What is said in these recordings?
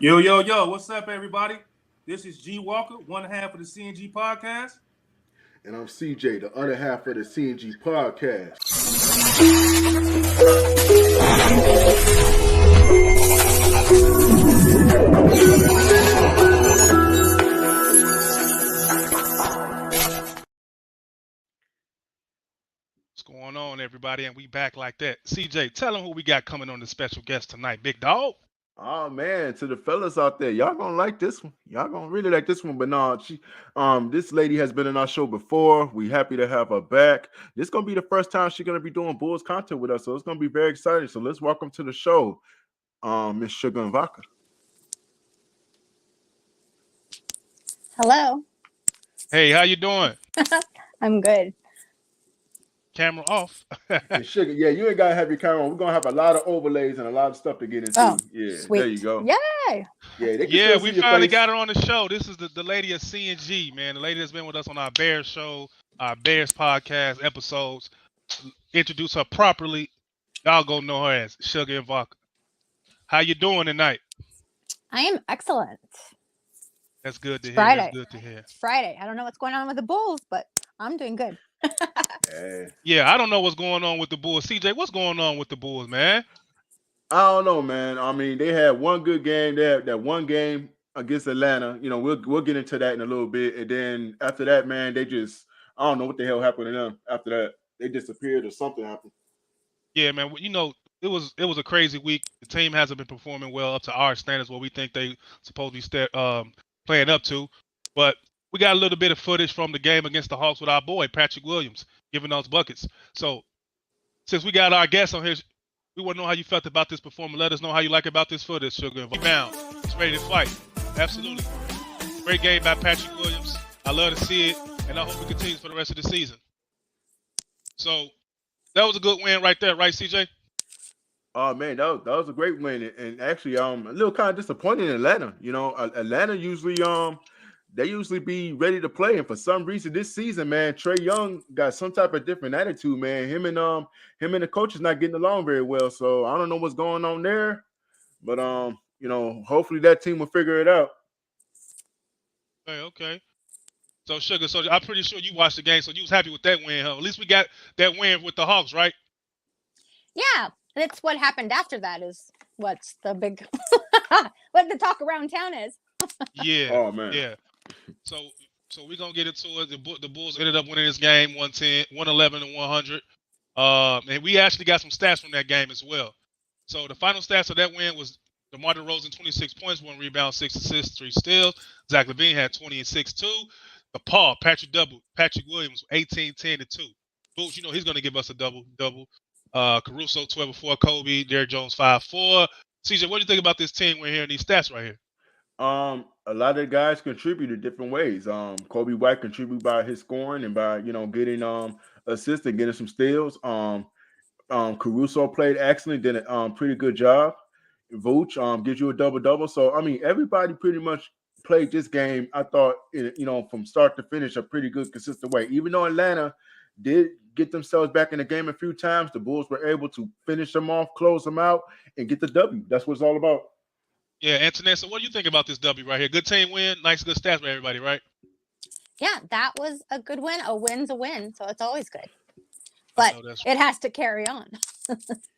Yo, what's up, everybody? This is G Walker, one half of the CNG Podcast. And I'm CJ, the other half of the CNG Podcast. What's going on, everybody? And we back like that. CJ, tell them who we got coming on the special guest tonight, big dog. Oh man, to the fellas out there, y'all gonna like this one. Y'all gonna really like this one. But no, this lady has been in our show before. We happy to have her back. This gonna be the first time she's gonna be doing Bulls content with us, so it's gonna be very exciting. So let's welcome to the show, Miss Sugar and Vodka. Hello. Hey, how you doing? I'm good. Camera off. And Sugar, yeah, you ain't gotta have your camera on. We're gonna have a lot of overlays and a lot of stuff to get into. Oh, yeah, sweet. There you go. Yay! Yeah, we finally got her on the show. This is the lady of CNG, man. The lady that's been with us on our Bears show, our Bears podcast episodes. Introduce her properly. Y'all go know her as Sugar and Vodka. How you doing tonight? I am excellent. That's good to hear. Friday. That's good to hear. It's Friday. I don't know what's going on with the Bulls, but I'm doing good. Yeah, I don't know what's going on with the Bulls. CJ, what's going on with the Bulls, man? I don't know, man. I mean, they had one good game. They had that one game against Atlanta. You know, we'll get into that in a little bit. And then after that, man, I don't know what the hell happened to them. After that, they disappeared or something happened. Yeah, man. You know, it was a crazy week. The team hasn't been performing well up to our standards, what we think they supposed to be playing up to. But we got a little bit of footage from the game against the Hawks with our boy Patrick Williams giving those buckets. So since we got our guest on here, we want to know how you felt about this performance. Let us know how you like about this footage, Sugar. Rebound. It's ready to fight. Absolutely. Great game by Patrick Williams. I love to see it, and I hope it continues for the rest of the season. So that was a good win right there, right, CJ? Oh man, that was a great win, and actually, a little kind of disappointing in Atlanta. You know, Atlanta usually they usually be ready to play, and for some reason this season, man, Trae Young got some type of different attitude, man. Him and the coach is not getting along very well. So I don't know what's going on there, but you know, hopefully that team will figure it out. Okay. So Sugar, so I'm pretty sure you watched the game, so you was happy with that win, huh? At least we got that win with the Hawks, right? Yeah, that's what happened after that is what's the big what the talk around town is. Yeah. Oh man. Yeah. So we're gonna get into it. The Bulls ended up winning this game 111 to 100. And we actually got some stats from that game as well. So the final stats of that win was DeMar DeRozan 26 points, 1 rebound, 6 assists, 3 steals. Zach LaVine had 20 and 6 too. The Patrick Williams 18, 10 and 2. Boots, you know he's gonna give us a double. Caruso 12 and 4, Kobe, Derrick Jones 5-4. CJ, what do you think about this team we're hearing these stats right here? A lot of the guys contribute in different ways. Kobe White contributed by his scoring and by getting assists and getting some steals. Caruso played excellent, did a pretty good job. Vooch gives you a double. So I mean, everybody pretty much played this game. I thought from start to finish a pretty good, consistent way. Even though Atlanta did get themselves back in the game a few times, the Bulls were able to finish them off, close them out, and get the W. That's what it's all about. Yeah, Antoinette, so what do you think about this W right here? Good team win, nice, good stats for everybody, right? Yeah, that was a good win. A win's a win, so it's always good. But it has to carry on.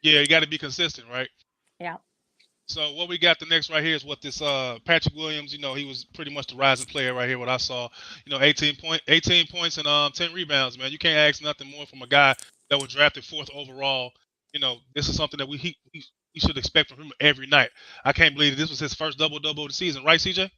Yeah, you got to be consistent, right? Yeah. So what we got the next right here is what this Patrick Williams, he was pretty much the rising player right here, what I saw. 18 points and 10 rebounds, man. You can't ask nothing more from a guy that was drafted 4th overall. This is something that we should expect from him every night. I can't believe this was his first double-double of the season, right, CJ?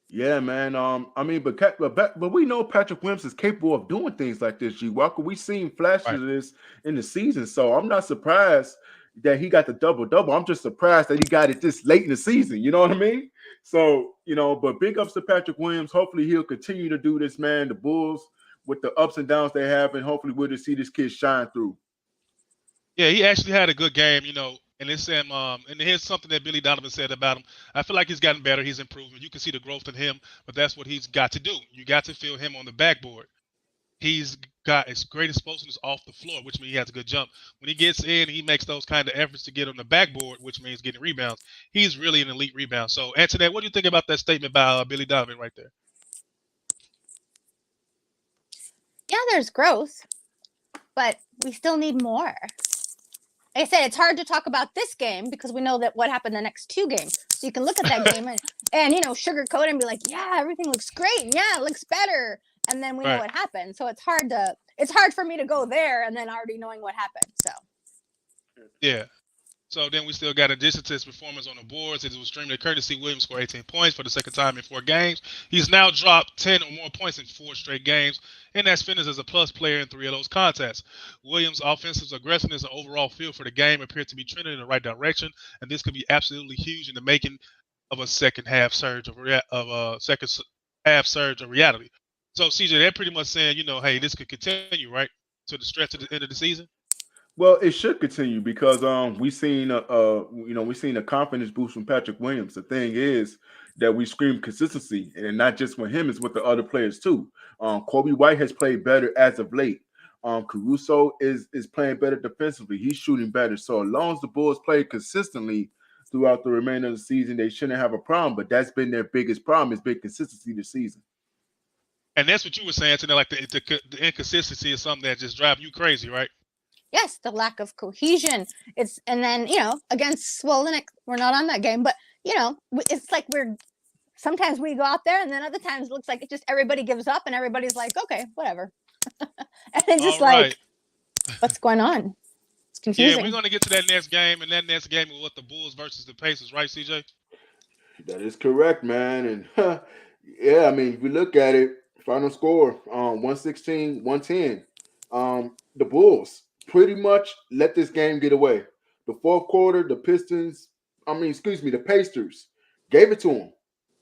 Yeah, man. I mean, but we know Patrick Williams is capable of doing things like this, G. Walker. We've seen flashes of this in the season, so I'm not surprised that he got the double-double. I'm just surprised that he got it this late in the season. You know what I mean? So, but big ups to Patrick Williams. Hopefully he'll continue to do this, man. The Bulls, with the ups and downs they have, and hopefully we'll just see this kid shine through. Yeah, he actually had a good game, and it's and here's something that Billy Donovan said about him. I feel like he's gotten better. He's improving. You can see the growth in him, but that's what he's got to do. You got to feel him on the backboard. he's got his great explosiveness off the floor, which means he has a good jump. When he gets in, he makes those kind of efforts to get on the backboard, which means getting rebounds. He's really an elite rebound. So, Antoinette, what do you think about that statement by Billy Donovan right there? Yeah, there's growth, but we still need more. Like I said, it's hard to talk about this game because we know that what happened the next 2 games. So you can look at that game and sugarcoat it and be like, yeah, everything looks great. And yeah, it looks better. And then we know what happened. So it's hard for me to go there and then already knowing what happened. So yeah. So then we still got addition to his performance on the boards. It was extremely courtesy. Williams scored 18 points for the second time in 4 games. He's now dropped 10 or more points in 4 straight games, and that's finished as a plus player in 3 of those contests. Williams' offensive aggressiveness and overall feel for the game appear to be trending in the right direction, and this could be absolutely huge in the making of a second half surge of reality. So, CJ, they're pretty much saying, hey, this could continue, right, to the stretch of the end of the season? Well, it should continue because we seen a confidence boost from Patrick Williams. The thing is that we scream consistency, and not just with him, it's with the other players too. Kobe White has played better as of late. Caruso is playing better defensively. He's shooting better. So as long as the Bulls play consistently throughout the remainder of the season, they shouldn't have a problem. But that's been their biggest problem, is been consistency this season. And that's what you were saying today, like the inconsistency is something that just drives you crazy, right? yes, the lack of cohesion. And then against Linux, we're not on that game, but it's like sometimes we go out there, and then other times it looks like it just everybody gives up, and everybody's like, okay, whatever, and then just what's going on? It's confusing. Yeah, we're gonna get to that next game, and that next game is what the Bulls versus the Pacers, right, CJ? That is correct, man. And yeah, I mean, if you look at it, final score 116-110. The Bulls pretty much let this game get away. The fourth quarter, the Pacers gave it to them.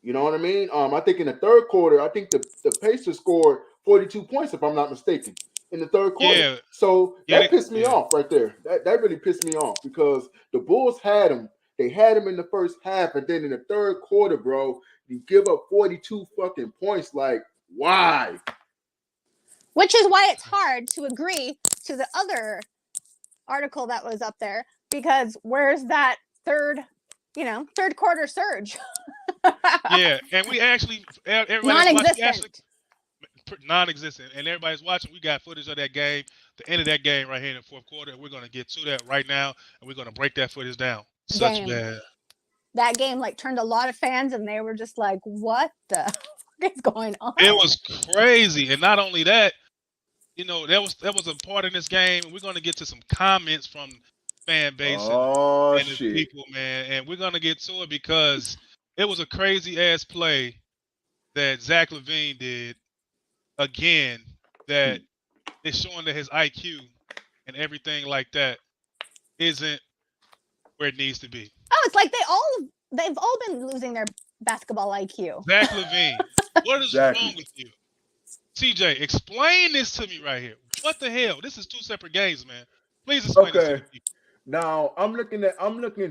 You know what I mean? I think in the third quarter, I think the Pacers scored 42 points, if I'm not mistaken, in the third quarter. Yeah. So that pissed me off right there. That really pissed me off because the Bulls had them. They had him in the first half, and then in the third quarter, bro, you give up 42 fucking points. Like, why? Which is why it's hard to agree to the other article that was up there, because where's that third quarter surge? Yeah, and we actually non-existent, and everybody's watching. We got footage of that game, the end of that game right here in the fourth quarter, and we're going to get to that right now, and we're going to break that footage down. That game turned a lot of fans, and they were just like, what the fuck is going on? It was crazy. And not only that, there was a part in this game, and we're going to get to some comments from fan base and the people, man, and we're going to get to it because it was a crazy ass play that Zach LaVine did again that is showing that his IQ and everything like that isn't where it needs to be. Oh, it's like they've all been losing their basketball IQ. Zach LaVine, what is wrong with you? CJ, explain this to me right here. What the hell? This is 2 separate games, man. Please explain this to the people. Now I'm looking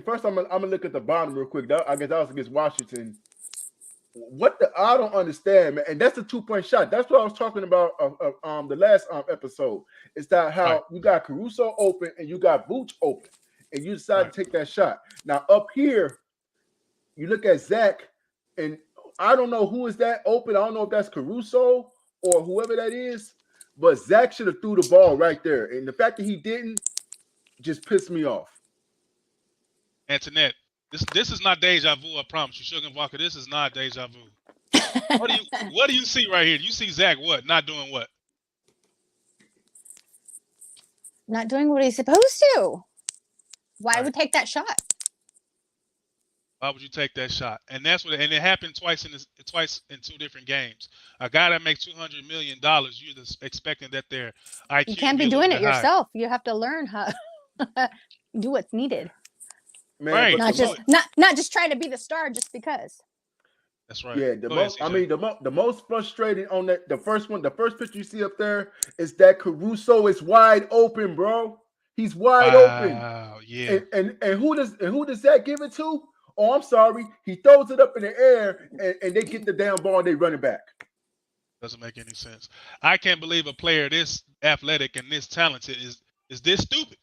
first. I'm gonna look at the bottom real quick. I guess that was against Washington. I don't understand, man. And that's the 2-point shot. That's what I was talking about the last episode. It's that how you got Caruso open and you got Vooch open, and you decide to take that shot. Now up here, you look at Zach, and I don't know who is that open. I don't know if that's Caruso or whoever that is, but Zach should have threw the ball right there. And the fact that he didn't just pissed me off. Antoinette, this is not deja vu, I promise you. Sugar and Vodka, this is not deja vu. What do you see right here? You see Zach what? Not doing what? Not doing what he's supposed to. Why would take that shot? Why would you take that shot? And that's what. And it happened twice in 2 different games. A guy that makes $200 million, you're just expecting that their IQ. You can't be doing it yourself. You have to learn how do what's needed. Man, right. Not just try to be the star just because. That's right. Yeah, the most frustrating on the first picture you see up there is that Caruso is wide open, bro. He's wide open. Yeah. And who does that give it to? Oh, I'm sorry. He throws it up in the air and they get the damn ball and they run it back. Doesn't make any sense. I can't believe a player this athletic and this talented is this stupid.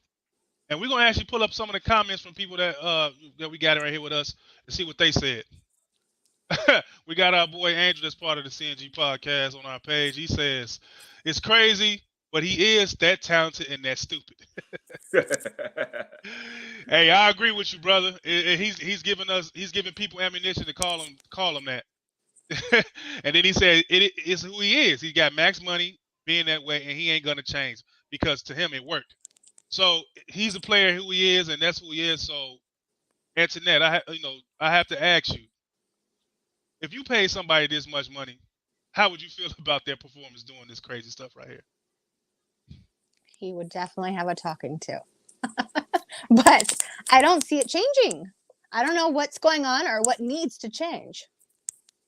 And we're gonna actually pull up some of the comments from people that we got right here with us and see what they said. We got our boy Andrew that's part of the CNG podcast on our page. He says, "It's crazy, but he is that talented and that stupid." Hey, I agree with you, brother. He's giving people ammunition to call him that. And then he said it's who he is. He got max money being that way, and he ain't gonna change because to him it worked. So he's a player who he is, and that's who he is. So Antoinette, I have to ask you, if you pay somebody this much money, how would you feel about their performance doing this crazy stuff right here? He would definitely have a talking to. But I don't see it changing. I don't know what's going on or what needs to change,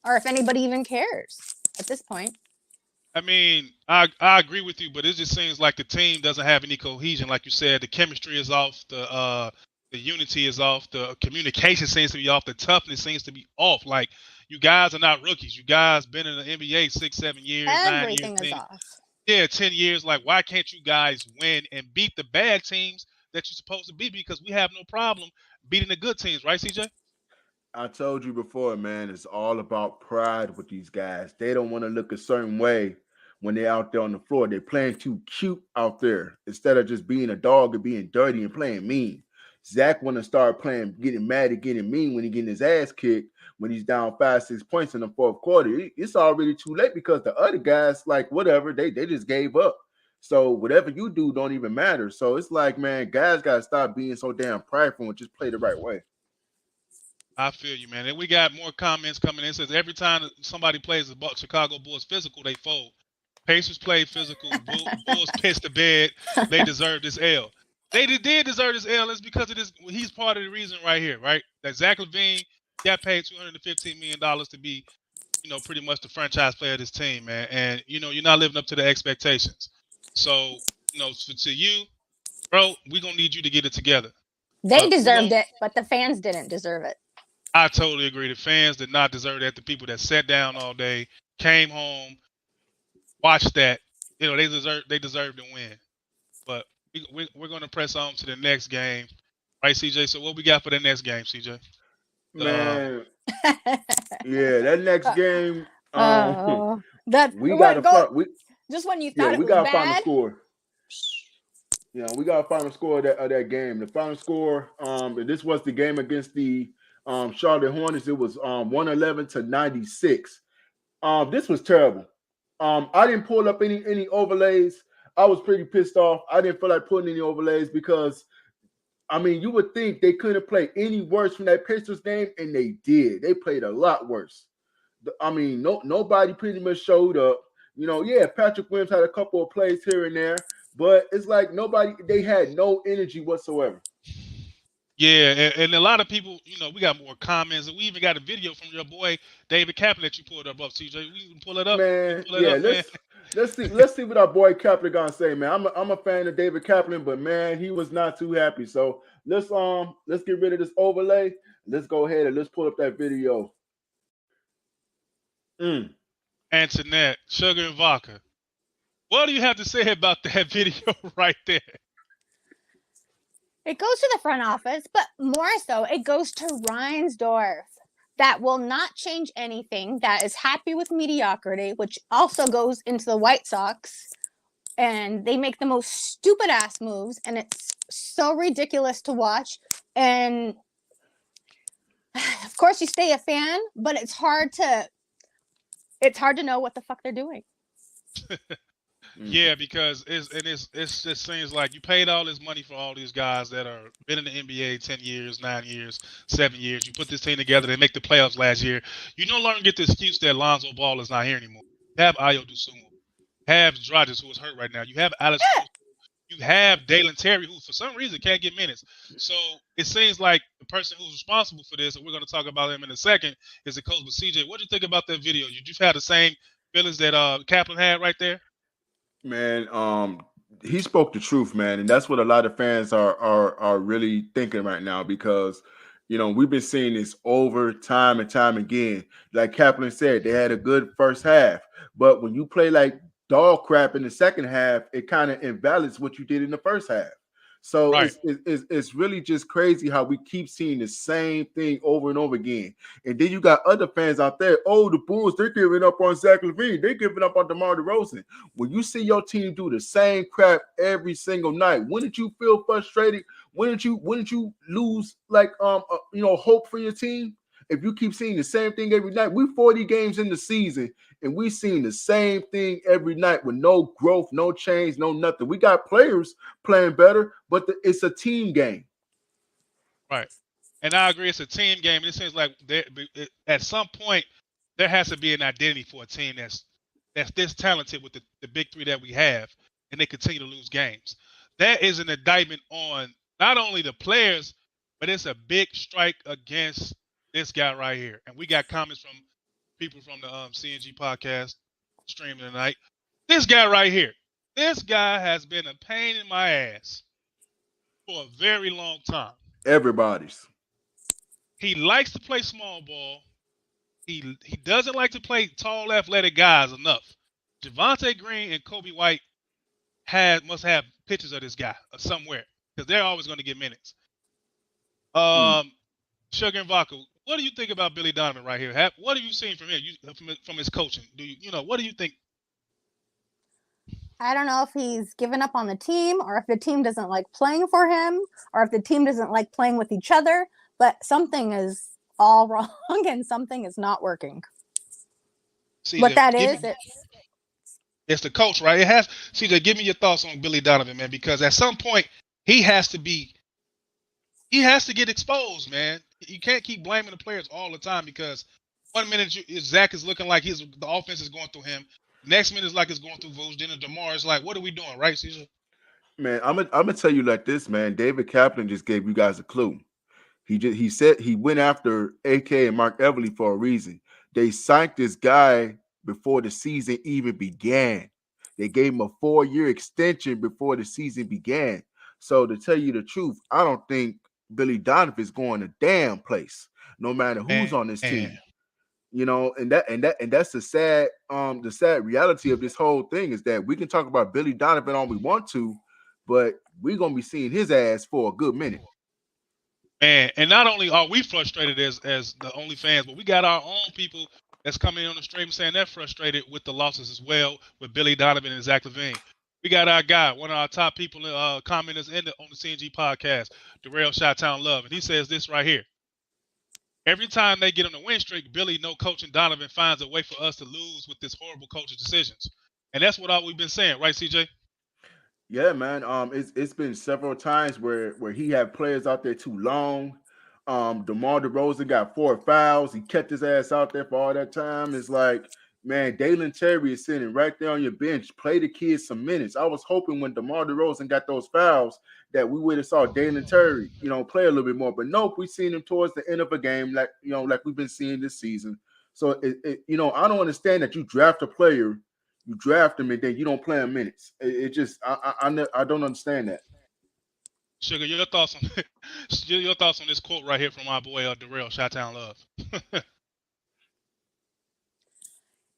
or if anybody even cares at this point. I mean, I agree with you, but it just seems like the team doesn't have any cohesion. Like you said, the chemistry is off, the unity is off, the communication seems to be off, the toughness seems to be off. Like, you guys are not rookies. You guys been in the NBA 6, 7 years, Everything 9 years, is off. Yeah, 10 years. Like, why can't you guys win and beat the bad teams that you're supposed to beat? Because we have no problem beating the good teams, right, CJ? I told you before, man, it's all about pride with these guys. They don't want to look a certain way when they're out there on the floor. They're playing too cute out there instead of just being a dog and being dirty and playing mean. Zach want to start playing, getting mad and getting mean when he's getting his ass kicked when he's down 5-6 points in the fourth quarter. It's already too late because the other guys, like, whatever, they just gave up. So whatever you do don't even matter. So it's like, man, guys got to stop being so damn prideful and just play the right way. I feel you, man. And we got more comments coming in. It says every time somebody plays the Chicago Bulls physical, they fold. Pacers play physical. Bulls piss the bed. They deserve this L. They did deserve this L. It's because of this. He's part of the reason right here, right? That Zach LaVine got paid $215 million to be, pretty much the franchise player of this team, man. And, you're not living up to the expectations. So, to you, bro, we're going to need you to get it together. They deserved it, but the fans didn't deserve it. I totally agree. The fans did not deserve that. The people that sat down all day, came home, watched that, they deserve to win. But we're going to press on to the next game, right, CJ? So what we got for the next game, CJ? Man, yeah, that next game. We got just when you thought we got to find the score. We got to find the score of that game. The final score. This was the game against the Charlotte Hornets. It was 111-96. This was terrible. I didn't pull up any overlays. I was pretty pissed off. I didn't feel like putting any overlays because, you would think they couldn't play any worse from that Pacers game, and they did. They played a lot worse. Nobody pretty much showed up. Patrick Williams had a couple of plays here and there, but it's like they had no energy whatsoever. Yeah, and a lot of people, we got more comments, and we even got a video from your boy David Kaplan that you pulled up, CJ. We can pull it up. Man, let's see what our boy Kaplan gonna say, man. I'm a fan of David Kaplan, but man, he was not too happy. So let's get rid of this overlay. Let's go ahead and let's pull up that video. Antoinette, Sugar and Vodka. What do you have to say about that video right there? It goes to the front office, but more so, it goes to Reinsdorf. That will not change anything. That is happy with mediocrity, which also goes into the White Sox. And they make the most stupid ass moves, and it's so ridiculous to watch. And of course, you stay a fan, but it's hard to know what the fuck they're doing. Yeah, because it just seems like you paid all this money for all these guys that are been in the NBA 10 years, 9 years, 7 years. You put this team together, they make the playoffs last year. You no longer get the excuse that Lonzo Ball is not here anymore. You have Ayo Dosunmu. You have Dragic, who is hurt right now. You have Alex. Yeah. You have Dalen Terry, who for some reason can't get minutes. So it seems like the person who's responsible for this, and we're going to talk about him in a second, is the coach. But CJ, what do you think about that video? You just had the same feelings that Kaplan had right there? Man, he spoke the truth, man, and that's what a lot of fans are really thinking right now because we've been seeing this over time and time again. Like Kaplan said, they had a good first half, But when you play like dog crap in the second half, it kind of invalidates what you did in the first half. So Right. it's really just crazy how we keep seeing the same thing over and over again. And then you got other fans out there. Oh, the Bulls, they're giving up on Zach LaVine. They're giving up on DeMar DeRozan. When you see your team do the same crap every single night, wouldn't you feel frustrated? Wouldn't you lose like hope for your team? If you keep seeing the same thing every night, we 40 games in the season, and we seeing the same thing every night with no growth, no change, no nothing. We got players playing better, but it's a team game. Right. And I agree, it's a team game. And it seems like at some point there has to be an identity for a team that's this talented with the big three that we have, and they continue to lose games. That is an indictment on not only the players, but it's a big strike against this guy right here. And we got comments from people from the CNG Podcast streaming tonight. This guy right here. This guy has been a pain in my ass for a very long time. Everybody's. He likes to play small ball. He doesn't like to play tall, athletic guys enough. Javonte Green and Kobe White must have pictures of this guy somewhere because they're always going to get minutes. Sugar and Vodka, what do you think about Billy Donovan right here? What have you seen from him? From his coaching? What do you think? I don't know if he's given up on the team or if the team doesn't like playing for him or if the team doesn't like playing with each other, but something is all wrong and something is not working. It's the coach, right? It has. CJ, give me your thoughts on Billy Donovan, man, because at some point he has to get exposed, man. You can't keep blaming the players all the time because 1 minute Zach is looking like the offense is going through him. Next minute is like it's going through Vooch. Then DeMar is like, what are we doing, right, CJ? Man, I'm gonna tell you like this, man. David Kaplan just gave you guys a clue. He said he went after AK and Mark Everly for a reason. They signed this guy before the season even began. They gave him a 4-year extension before the season began. So to tell you the truth, I don't think Billy Donovan is going a damn place, no matter who's on this team. And that's the sad reality of this whole thing is that we can talk about Billy Donovan all we want to, but we're gonna be seeing his ass for a good minute. Man, and not only are we frustrated as the only fans, but we got our own people that's coming in on the stream saying they're frustrated with the losses as well with Billy Donovan and Zach LaVine. We got our guy, one of our top people, commenters on the CNG podcast, Darrell Chi-Town Love, and he says this right here. Every time they get on a win streak, Billy, no coach, and Donovan finds a way for us to lose with this horrible coaching decisions. And that's what all we've been saying, right, CJ? Yeah, man. It's been several times where he had players out there too long. DeMar DeRozan got 4 fouls. He kept his ass out there for all that time. It's like, man, Dalen Terry is sitting right there on your bench. Play the kids some minutes. I was hoping when DeMar DeRozan got those fouls that we would have saw Dalen Terry, play a little bit more. But nope, we seen him towards the end of a game, like we've been seeing this season. So I don't understand that you draft a player, you draft him, and then you don't play him minutes. I don't understand that. Sugar, your thoughts on this quote right here from my boy Darrell Chi-Town Love.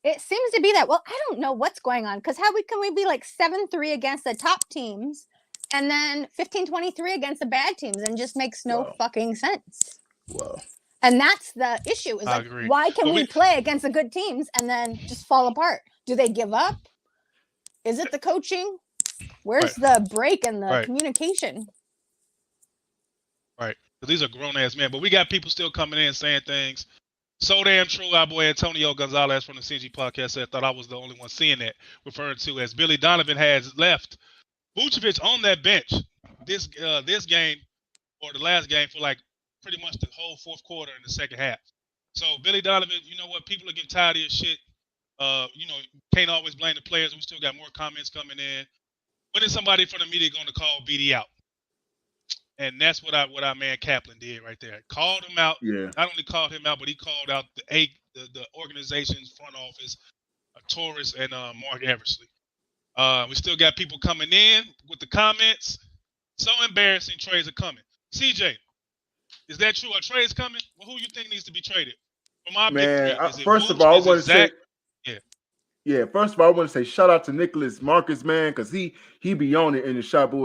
It seems to be that, well, I don't know what's going on because can we be like 7-3 against the top teams and then 15-23 against the bad teams and just makes no fucking sense. Wow. And that's the issue is like, why can we play against the good teams and then just fall apart? Do they give up? Is it the coaching? Where's the break in the communication? Right. These are grown-ass men, but we got people still coming in saying things. So damn true, our boy Antonio Gonzalez from the CNG Podcast said, thought I was the only one seeing that, referring to as Billy Donovan has left Vucevic on that bench this game or the last game for like pretty much the whole fourth quarter in the second half. So Billy Donovan, you know what? People are getting tired of your shit. Can't always blame the players. We still got more comments coming in. When is somebody from the media going to call BD out? And that's what our man Kaplan did right there. Called him out. Yeah. Not only called him out, but he called out the organization's front office, Torres and Mark Eversley. We still got people coming in with the comments. So embarrassing, trades are coming. CJ, is that true? Are trades coming? Well, who you think needs to be traded? From our man, big three, first of all, I want to say, Yeah, first of all, I want to say shout out to Nicholas Marcus, man, because he be on it in the shop in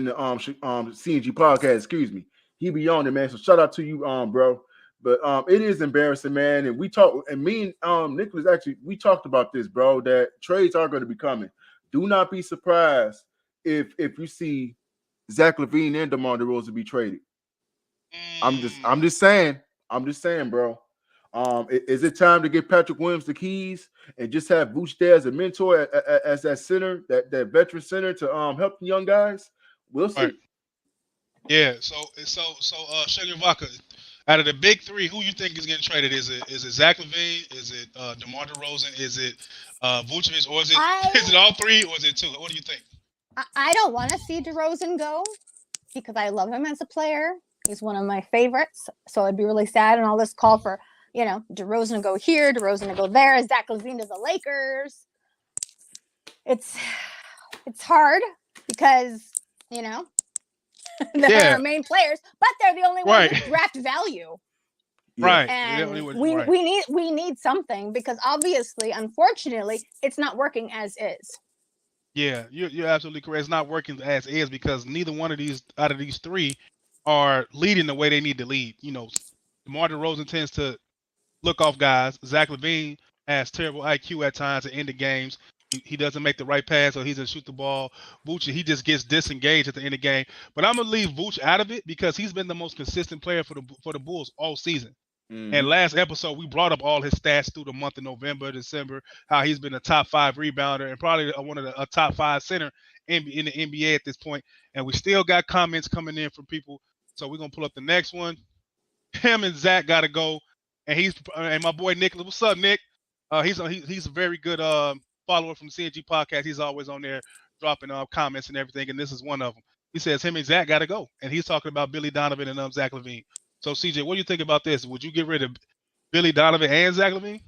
the CNG podcast. Excuse me, he be on it, man. So shout out to you, bro. But it is embarrassing, man. And we talked, and me and Nicholas actually we talked about this, bro. That trades are going to be coming. Do not be surprised if you see Zach LaVine and DeMar DeRozan be traded. I'm just saying. I'm just saying, bro. Is it time to give Patrick Williams the keys and just have Vooch there as a mentor, as that center, that veteran center to help the young guys? We'll see. Right. Yeah. So Sugar and Vodka. Out of the big three, who you think is getting traded? Is it Zach LaVine? Is it DeMar DeRozan? Is it Vucevic? Or is it all three? Or is it two? What do you think? I don't want to see DeRozan go because I love him as a player. He's one of my favorites. So I'd be really sad. And all this call for, DeRozan to go here, DeRozan to go there, Zach LaVine to the Lakers. It's hard because, they're our main players, but they're the only ones with draft value. Right. And we need something because obviously, unfortunately, it's not working as is. Yeah, you're absolutely correct. It's not working as is because neither one of these out of these three are leading the way they need to lead. DeMar DeRozan tends to look off guys. Zach LaVine has terrible IQ at times at end of games. He doesn't make the right pass, or he doesn't shoot the ball. Vooch, he just gets disengaged at the end of the game. But I'm gonna leave Vooch out of it because he's been the most consistent player for the Bulls all season. Mm-hmm. And last episode, we brought up all his stats through the month of November, December, how he's been a top 5 rebounder and probably one of a top 5 center in the NBA at this point. And we still got comments coming in from people. So we're going to pull up the next one. Him and Zach got to go. And my boy Nicholas, what's up, Nick? He's a very good follower from the CNG Podcast. He's always on there dropping comments and everything. And this is one of them. He says him and Zach got to go. And he's talking about Billy Donovan and Zach LaVine. So, CJ, what do you think about this? Would you get rid of Billy Donovan and Zach LaVine?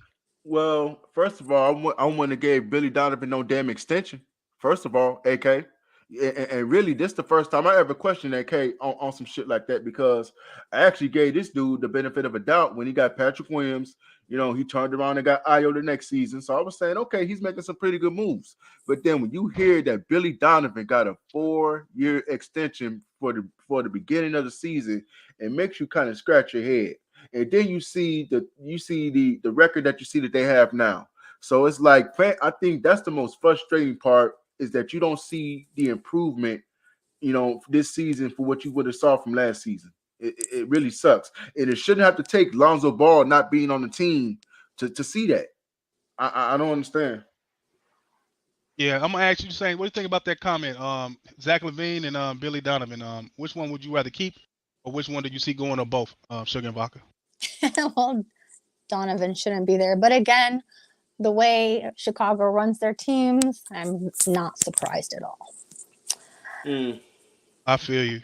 Well, first of all, I wouldn't have gave Billy Donovan no damn extension. First of all, AK. And really, this is the first time I ever questioned AK on some shit like that because I actually gave this dude the benefit of a doubt when he got Patrick Williams. He turned around and got Ayo the next season. So I was saying, okay, he's making some pretty good moves. But then when you hear that Billy Donovan got a 4-year extension for the beginning of the season, it makes you kind of scratch your head. And then you see the record that you see that they have now. So it's like, I think that's the most frustrating part is that you don't see the improvement, this season for what you would have saw from last season. It really sucks. And it shouldn't have to take Lonzo Ball not being on the team to see that. I don't understand. Yeah, I'm gonna ask you the same. What do you think about that comment? Zach LaVine and Billy Donovan. Which one would you rather keep, or which one do you see going, or both? Sugar and Vodka. Well, Donovan shouldn't be there, but again, the way Chicago runs their teams, I'm not surprised at all. I feel you.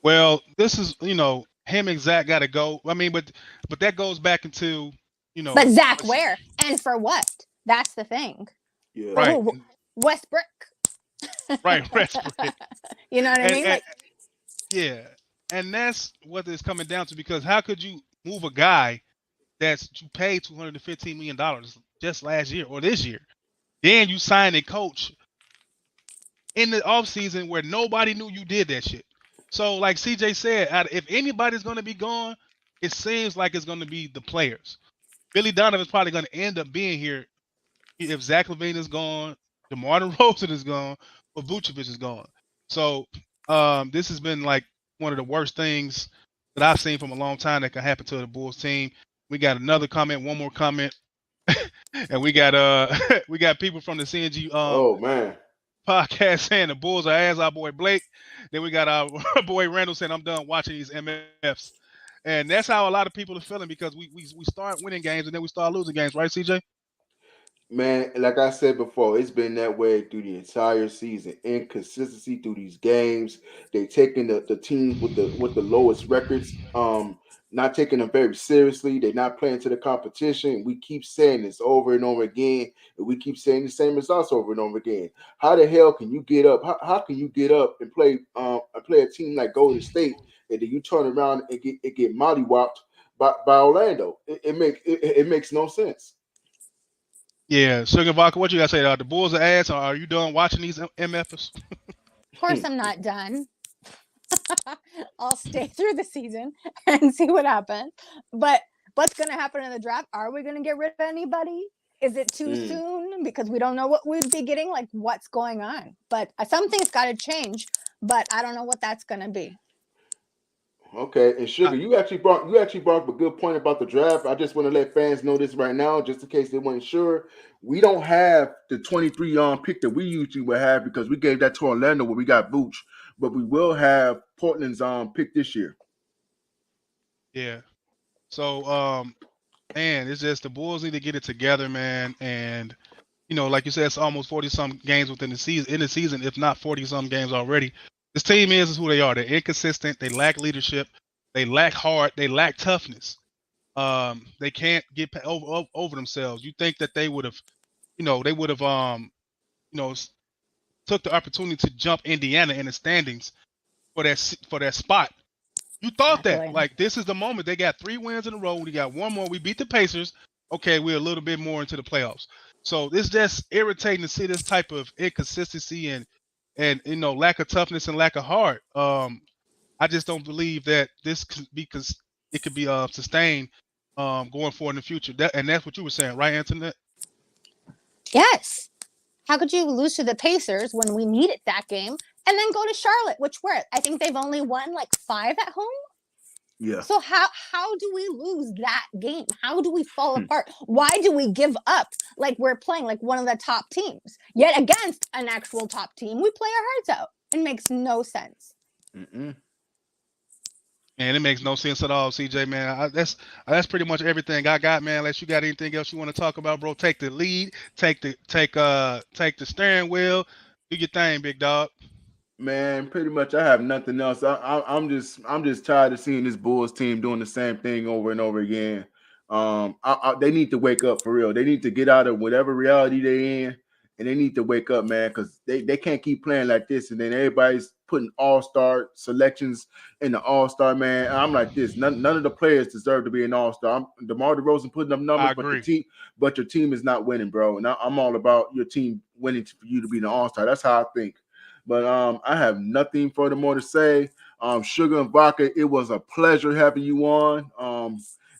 Well, this is, him and Zach got to go. I mean, but that goes back into, But Zach, where and for what? That's the thing. Yeah. Right. Westbrook. Right. Westbrook. You know what I mean? Yeah. And that's what it's coming down to because how could you move a guy that you paid $215 million just last year or this year? Then you sign a coach in the offseason where nobody knew you did that shit. So like CJ said, if anybody's going to be gone, it seems like it's going to be the players. Billy Donovan's probably going to end up being here if Zach LaVine is gone, DeMar DeRozan is gone, or Vucevic is gone. So this has been like one of the worst things that I've seen from a long time that can happen to the Bulls team. We got another comment, one more comment, and we got people from the CNG podcast saying the Bulls are ass. Our boy Blake. Then we got our boy Randall saying I'm done watching these MFs, and that's how a lot of people are feeling because we start winning games and then we start losing games, right, CJ? Man, like I said before, it's been that way through the entire season. Inconsistency through these games. They taking the teams with the lowest records, not taking them very seriously. They're not playing to the competition. We keep saying this over and over again, and we keep saying the same results over and over again. How the hell can you get up? How can you get up and play a team like Golden State, and then you turn around and get mollywopped by Orlando? It makes no sense. Yeah, Sugar and Vodka, what you gotta say? The Bulls are ass. Or are you done watching these MFs? Of course, I'm not done. I'll stay through the season and see what happens. But what's going to happen in the draft? Are we going to get rid of anybody? Is it too soon? Because we don't know what we'd be getting. Like, what's going on? But something's got to change. But I don't know what that's going to be. Okay, and Sugar, you actually brought up a good point about the draft. I just want to let fans know this right now, just in case they weren't sure. We don't have the 23 pick that we usually would have because we gave that to Orlando where we got Vooch, but we will have Portland's pick this year. Yeah. So man, it's just the Bulls need to get it together, man. And like you said, it's almost 40-some games within the season, if not 40-some games already. This team is who they are. They're inconsistent. They lack leadership. They lack heart. They lack toughness. They can't get over themselves. You think that they would have, took the opportunity to jump Indiana in the standings for that spot. You thought that, like, this is the moment. They got 3 wins in a row. We got one more. We beat the Pacers. Okay, we're a little bit more into the playoffs. So it's just irritating to see this type of inconsistency and lack of toughness and lack of heart. I just don't believe that this could be sustained going forward in the future. And that's what you were saying, right, Antoinette? Yes. How could you lose to the Pacers when we needed that game and then go to Charlotte, which I think they've only won like 5 at home? Yeah. So how do we lose that game? How do we fall apart? Why do we give up like we're playing like one of the top teams? Yet against an actual top team, we play our hearts out. It makes no sense. Man, it makes no sense at all, CJ, man. That's pretty much everything I got, man. Unless you got anything else you want to talk about, bro, take the lead, take the steering wheel, do your thing, big dog. Man, pretty much I have nothing else. I'm just tired of seeing this Bulls team doing the same thing over and over again. They need to wake up for real. They need to get out of whatever reality they're in, and they need to wake up, man, because they can't keep playing like this. And then everybody's putting all-star selections in the all-star, man. And I'm like this. None of the players deserve to be an all-star. DeMar DeRozan putting up numbers, but your team is not winning, bro. And I'm all about your team winning for you to be an all-star. That's how I think. But I have nothing further more to say. Sugar and Vodka, it was a pleasure having you on.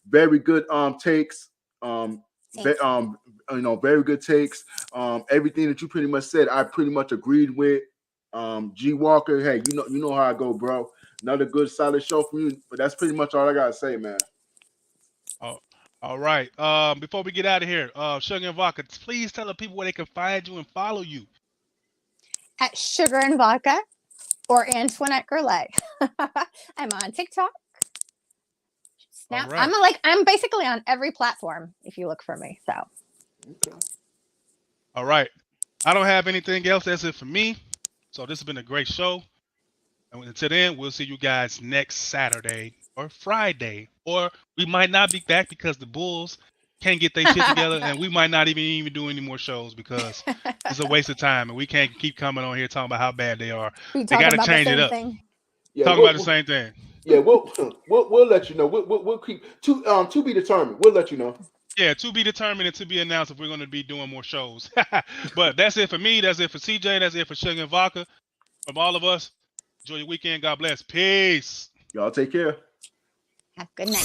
Very good takes. Very good takes. Everything that you pretty much said, I pretty much agreed with. G Walker, hey, you know how I go, bro. Another good, solid show from you. But that's pretty much all I gotta say, man. Oh, all right. Before we get out of here, Sugar and Vodka, please tell the people where they can find you and follow you. At Sugar and Vodka or Antoinette Gurley. I'm on TikTok. Snap. Right. I'm basically on every platform if you look for me. So. Okay. All right. I don't have anything else. That's it for me. So this has been a great show. And until then, we'll see you guys next Saturday or Friday. Or we might not be back because the Bulls can't get their shit together, and we might not even do any more shows because it's a waste of time, and we can't keep coming on here talking about how bad they are. They got to change it up. Yeah, talk about the same thing. Yeah, we'll let you know. We'll keep to be determined. We'll let you know. Yeah, to be determined and to be announced if we're going to be doing more shows. But that's it for me. That's it for CJ. That's it for Sugar and Vodka. From all of us, enjoy your weekend. God bless. Peace. Y'all take care. Have a good night.